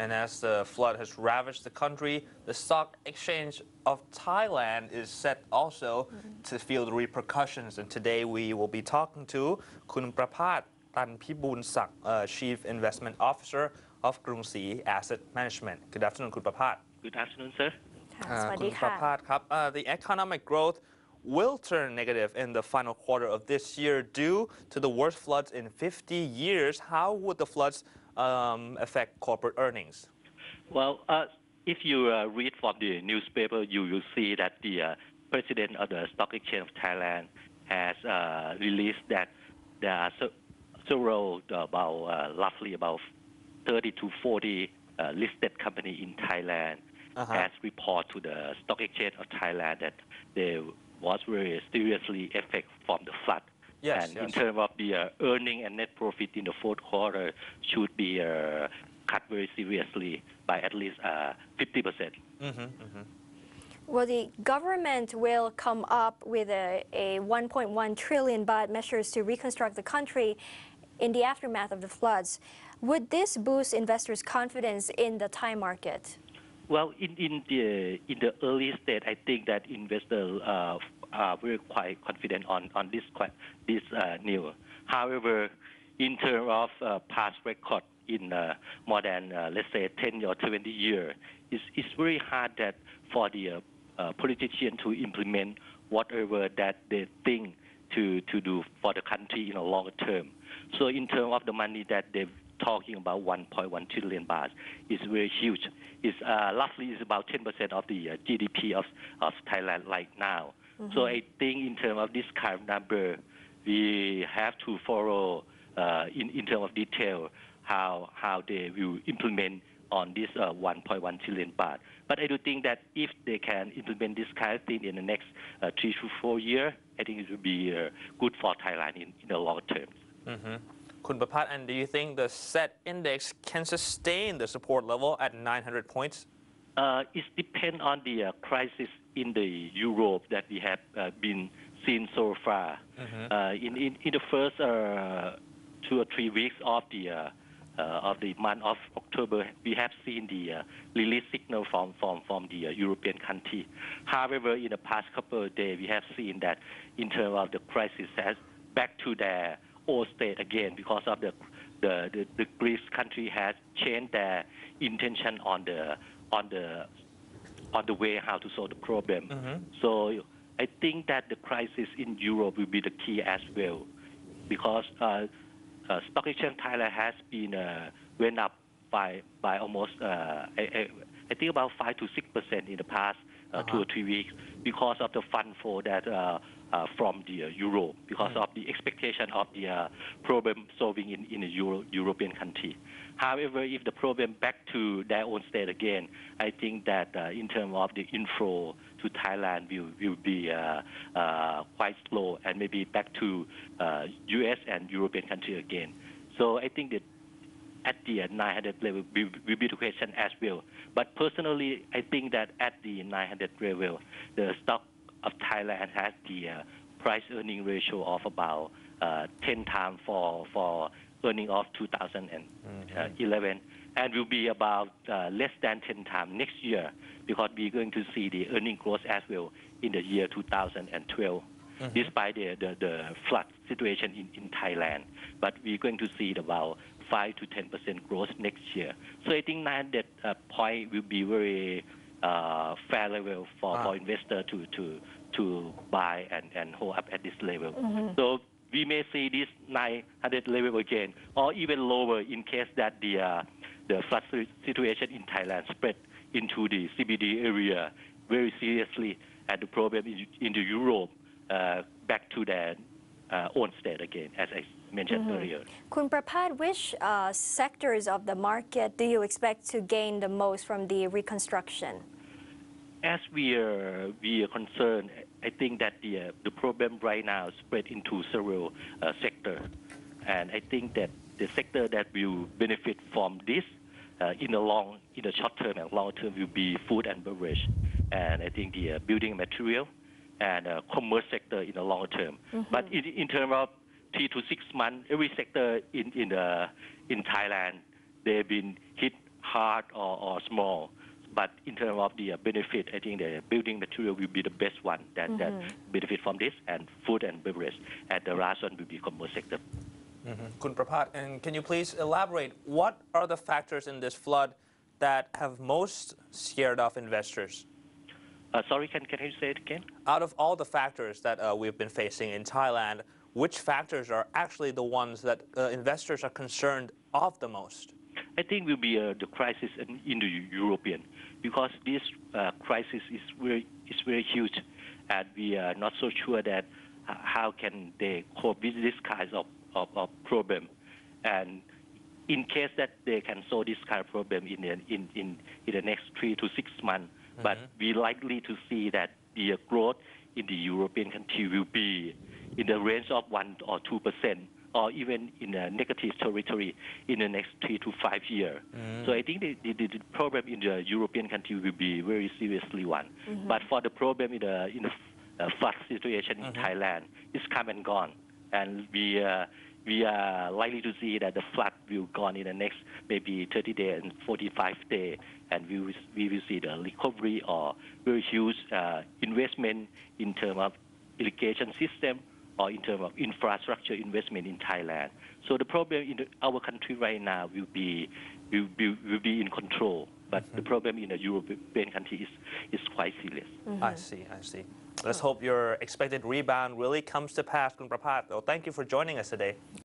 And as the flood has ravaged the country, the stock exchange of Thailand is set also to feel the repercussions. And today we will be talking to Kun Tonpibulsak, Chief Investment Officer of Krungsri Asset Management. Good afternoon, Kun Prapat. Good afternoon, sir. คุณประภาสครับ The economic growth will turn negative in the final quarter of this year due to the worst floods in 50 years. How would the floods affect corporate earnings? Well, if you read from the newspaper, you will see that the president of the Stock Exchange of Thailand has released that there are several, roughly about 30 to 40 listed companies in Thailand has report to the Stock Exchange of Thailand that they was very seriously affected from the flood. Yes, and in terms of the earning and net profit in the fourth quarter should be cut very seriously by at least 50%. Well, the government will come up with a 1.1 trillion baht measures to reconstruct the country in the aftermath of the floods. Would this boost investors' confidence in the Thai market? Well, in the early stage, I think that investors are very quite confident on this news. However, in terms of past record in more than let's say 10 or 20 years, it's very hard that for the politicians to implement whatever that they think to do for the country in a longer term. So in terms of the money that they're talking about 1.1 trillion baht is very huge. It's roughly is about 10% of the GDP of Thailand right now. So I think in terms of this kind of number, we have to follow in terms of detail how they will implement on this 1.1 trillion baht. But I do think that if they can implement this kind of thing in the next 3 to 4 years, I think it will be good for Thailand in the long term. Kun Prapat, and do you think the SET index can sustain the support level at 900 points? It depends on the crisis in the Europe that we have been seen so far. In the first 2 or 3 weeks of the month of October, we have seen the release signal from the European country. However, in the past couple of days, we have seen that in terms of the crisis has back to their old state again because of the Greece country has changed their intention on the way how to solve the problem. So I think that the crisis in Europe will be the key as well because Stock Exchange Thailand has been went up by almost I think about 5 to 6% in the past 2 or 3 weeks because of the fund flow that from the Europe because of the expectation of the problem solving in a European country. However, if the problem back to their own state again, I think that in terms of the inflow to Thailand will be quite slow and maybe back to U.S. and European country again. So I think that at the 900 level will be the question as well. But personally, I think that at the 900 level, the stock of Thailand has the price earning ratio of about 10 times for earning of 2011 and will be about less than 10 times next year because we're going to see the earning growth as well in the year 2012 despite the flood situation in Thailand. But we're going to see about 5 to 10% growth next year. So I think 900 point will be very fair level for investor to buy and hold up at this level. So we may see this 900 level again, or even lower in case that the flood situation in Thailand spread into the CBD area very seriously, and the problem in the Europe back to their own state again, as I mentioned earlier. Kun Prapat, which sectors of the market do you expect to gain the most from the reconstruction? As we are concerned, I think that the problem right now spread into several sectors, and I think that the sector that will benefit from this in the short term and long term will be food and beverage, and I think the building material and commerce sector in the long term. But in terms of 3 to 6 months, every sector in Thailand they've been hit hard or small. But in terms of the benefit, I think the building material will be the best one that benefit from this, and food and beverage. And the last one will be commerce sector. Kun Prapat, and can you please elaborate what are the factors in this flood that have most scared off investors? Sorry, can you say it again? Out of all the factors that we've been facing in Thailand, which factors are actually the ones that investors are concerned of the most? I think will be the crisis in the European, because this crisis is very huge, and we are not so sure that how can they cope with this kind of problem, and in case that they can solve this kind of problem in the next 3 to 6 months, but we likely to see that the growth in the European country will be in the range of 1 or 2%, or even in a negative territory in the next 3 to 5 years. So I think the problem in the European country will be very seriously one. But for the problem in the flood situation in Thailand, it's come and gone, and we are likely to see that the flood will gone in the next maybe 30 days and 45 days, and we will see the recovery or very huge investment in terms of irrigation system or in terms of infrastructure investment in Thailand. So the problem in our country right now will be in control, but the problem in the European country is quite serious. I see. Let's hope your expected rebound really comes to pass, Kun Prapat. Well, thank you for joining us today.